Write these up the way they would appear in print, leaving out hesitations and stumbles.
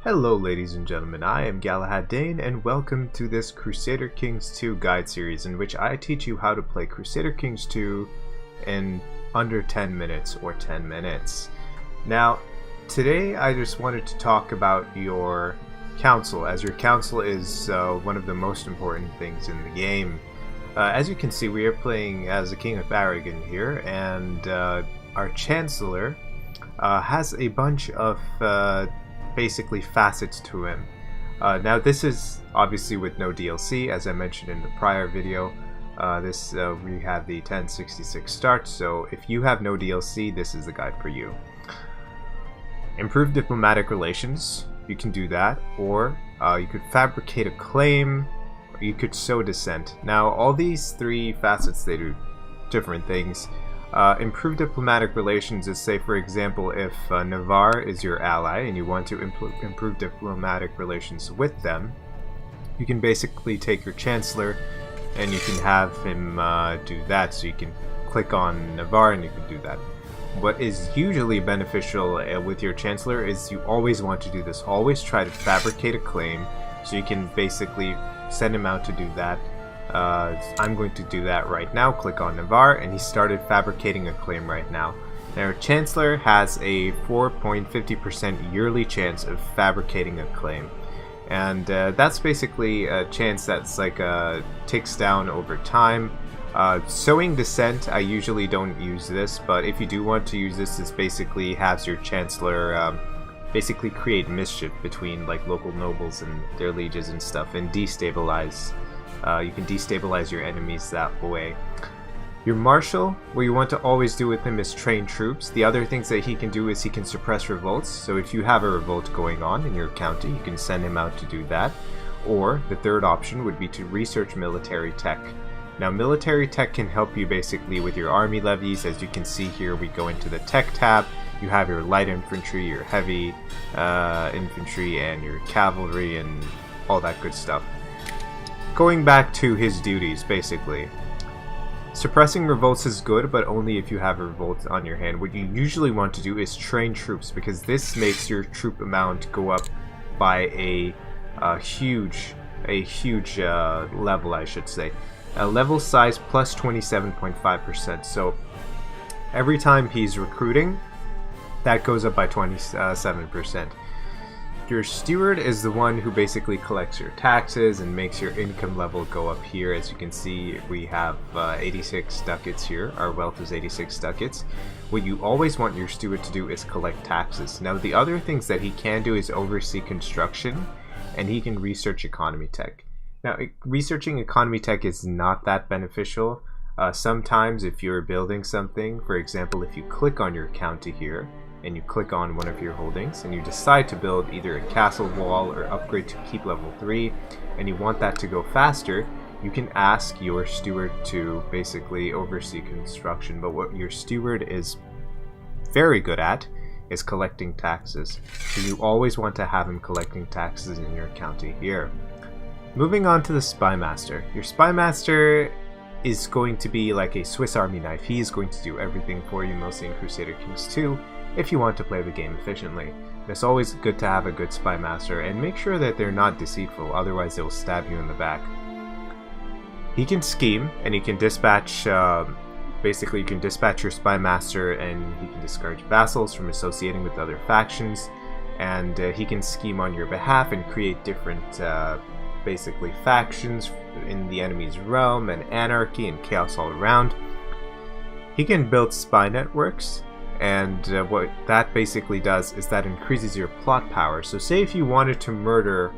Hello ladies and gentlemen, I am Galahad Dayne and welcome to this Crusader Kings 2 guide series in which I teach you how to play Crusader Kings 2 in under 10 minutes or 10 minutes. Now, today I just wanted to talk about your council, as your council is one of the most important things in the game. As you can see, we are playing as the King of Aragon here, and our Chancellor has a bunch of basically facets to him. Now this is obviously with no DLC, as I mentioned in the prior video. We have the 1066 start, so if you have no DLC, this is the guide for you. Improve diplomatic relations, you can do that, or you could fabricate a claim, or you could sow dissent. Now all these three facets, they do different things. Improve diplomatic relations is, say for example, if Navarre is your ally and you want to improve diplomatic relations with them, you can basically take your Chancellor and you can have him do that. So you can click on Navarre and you can do that. What is usually beneficial with your Chancellor is you always want to do this. Always try to fabricate a claim so you can basically send him out to do that. I'm going to do that right now. Click on Navarre, and he started fabricating a claim right now. Now, Chancellor has a 4.50% yearly chance of fabricating a claim, and that's basically a chance that's like ticks down over time. Sowing dissent, I usually don't use this, but if you do want to use this, it basically has your Chancellor basically create mischief between like local nobles and their lieges and stuff, and destabilize. You can destabilize your enemies that way. Your Marshal, what you want to always do with him is train troops. The other things that he can do is he can suppress revolts. So if you have a revolt going on in your county, you can send him out to do that. Or the third option would be to research military tech. Now military tech can help you basically with your army levies. As you can see here, we go into the tech tab. You have your light infantry, your heavy infantry, and your cavalry, and all that good stuff. Going back to his duties, basically. Suppressing revolts is good, but only if you have a revolt on your hand. What you usually want to do is train troops, because this makes your troop amount go up by a huge level, I should say. A level size plus 27.5%. So every time he's recruiting, that goes up by 27%. Your Steward is the one who basically collects your taxes and makes your income level go up here. As you can see, we have 86 ducats here. Our wealth is 86 ducats. What you always want your Steward to do is collect taxes. Now the other things that he can do is oversee construction, and he can research economy tech. Now researching economy tech is not that beneficial. Sometimes if you're building something, for example if you click on your county here, and you click on one of your holdings and you decide to build either a castle wall or upgrade to keep level 3, and you want that to go faster, you can ask your Steward to basically oversee construction. But what your Steward is very good at is collecting taxes, so you always want to have him collecting taxes in your county here. Moving on to the Spymaster. Your Spymaster is going to be like a Swiss Army knife. He is going to do everything for you, mostly in Crusader Kings 2. If you want to play the game efficiently. It's always good to have a good Spymaster, and make sure that they're not deceitful, otherwise they'll stab you in the back. He can scheme, and he can dispatch, basically you can dispatch your Spymaster, and he can discourage vassals from associating with other factions, and he can scheme on your behalf and create different basically factions in the enemy's realm, and anarchy and chaos all around. He can build spy networks, and what that basically does is that increases your plot power. So say if you wanted to murder,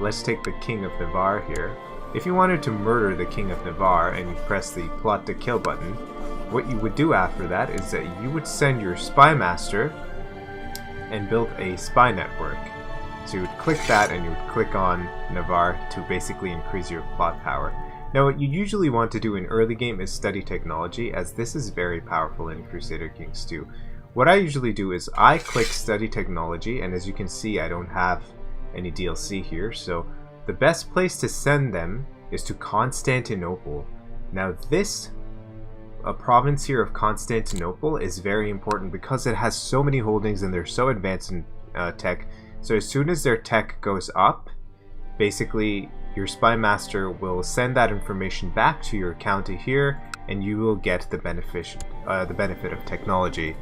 let's take the King of Navarre here. If you wanted to murder the King of Navarre and you press the plot to kill button, what you would do after that is that you would send your Spymaster and build a spy network. So you would click that and you would click on Navarre to basically increase your plot power. Now what you usually want to do in early game is study technology, as this is very powerful in Crusader Kings 2. What I usually do is I click study technology, and as you can see I don't have any DLC here, so the best place to send them is to Constantinople. Now this province here of Constantinople is very important because it has so many holdings and they're so advanced in tech So as soon as their tech goes up, basically your Spymaster will send that information back to your county here, and you will get the benefit of technology.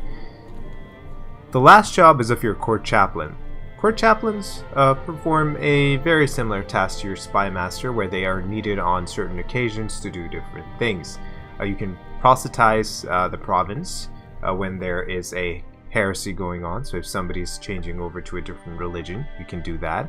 The last job is of your court chaplain. Court chaplains perform a very similar task to your Spymaster, where they are needed on certain occasions to do different things. You can proselytize the province when there is a heresy going on, so if somebody's changing over to a different religion, you can do that.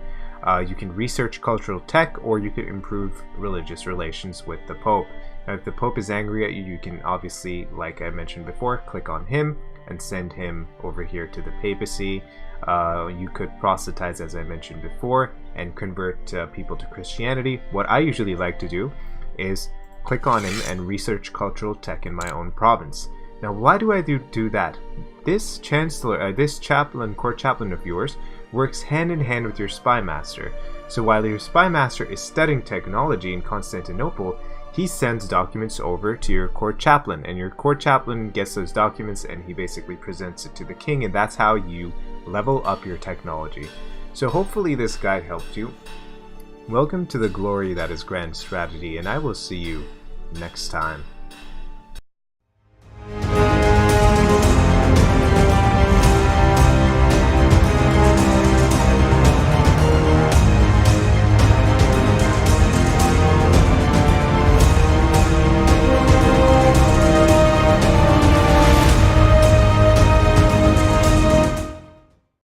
You can research cultural tech, or you could improve religious relations with the Pope. Now, if the Pope is angry at you, you can obviously, like I mentioned before, click on him and send him over here to the papacy. You could proselytize, as I mentioned before, and convert people to Christianity. What I usually like to do is click on him and research cultural tech in my own province. Now, why do I do that? This Chancellor, this chaplain, court chaplain of yours, works hand in hand with your Spymaster. So while your Spymaster is studying technology in Constantinople, he sends documents over to your court chaplain, and your court chaplain gets those documents and he basically presents it to the king, and that's how you level up your technology. So hopefully this guide helped you. Welcome to the glory that is grand strategy, and I will see you next time.